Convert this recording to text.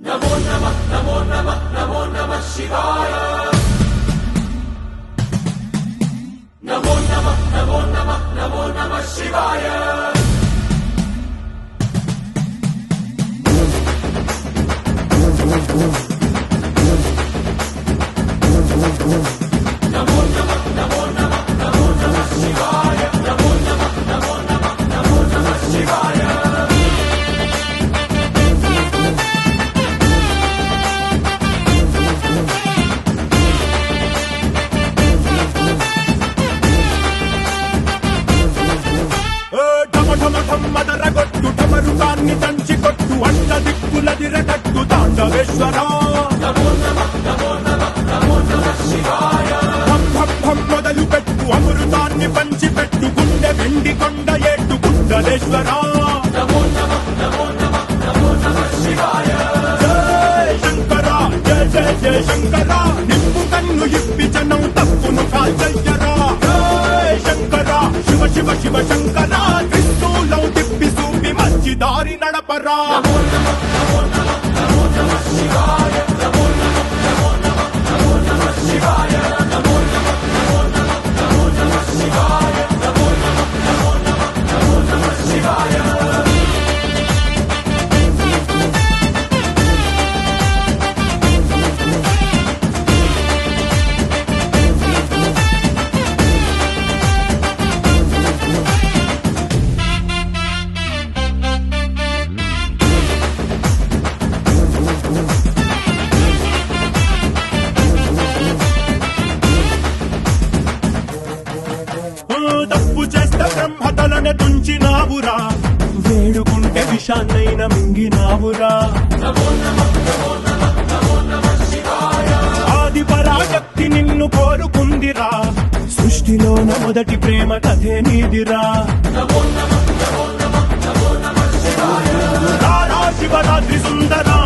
नमो नमः नमो नमः नमो नमः शिवाय नमो नमः नमो नमः नमो नमः शिवाय नमो नमः नमो नमः नमो नमः शिवाय नमो नमः नमो नमः नमो नमः शिवाय మదరగొట్టు ఢమరుకాన్ని దంచి కొట్టు అడ్డ దిక్కులదిరగట్టు తాండవేశ్వరా नमो नमः नमो नमः नमो नमः शिवाय మొదలు పెట్టు అమృతాన్ని పంచి పెట్టు గుండె వెండి కొండ ఏట్టు గుండలేశ్వరా नमो नमः नमो नमः नमो नमः शिवाय జయ శంకర జయ జయ జయ శంకర నిప్పు కన్ను ఇప్పి జనం తప్పును కాల్చయ్యరా జయ శంకర శివ శివ శివ శంకర త్రిశూలం తిప్పి చూపి మంచి దారి నడపరా नमो नमः नमो नमः नमो नमः शिवाय नमो नमः नमो नमः नमो नमः शिवाय नमो नमः नमो नमः नमो नमः शिवाय नमो नमः नमो नमः नमो नमः शिवाय తప్పు చేస్తే బ్రహ్మతలనే తుంచినావురా వేడుకుంటే విషాన్నైన మింగినావురా नमो नमः नमो नमः नमो नमः शिवाय ఆది పరాశక్తి నిన్ను కోరుకుందిరా సృష్టిలోన మొదటి ప్రేమ కథే నీదిరా नमो नमः नमो नमः नमो नमः शिवाय రారా శివరాత్రి సుందరా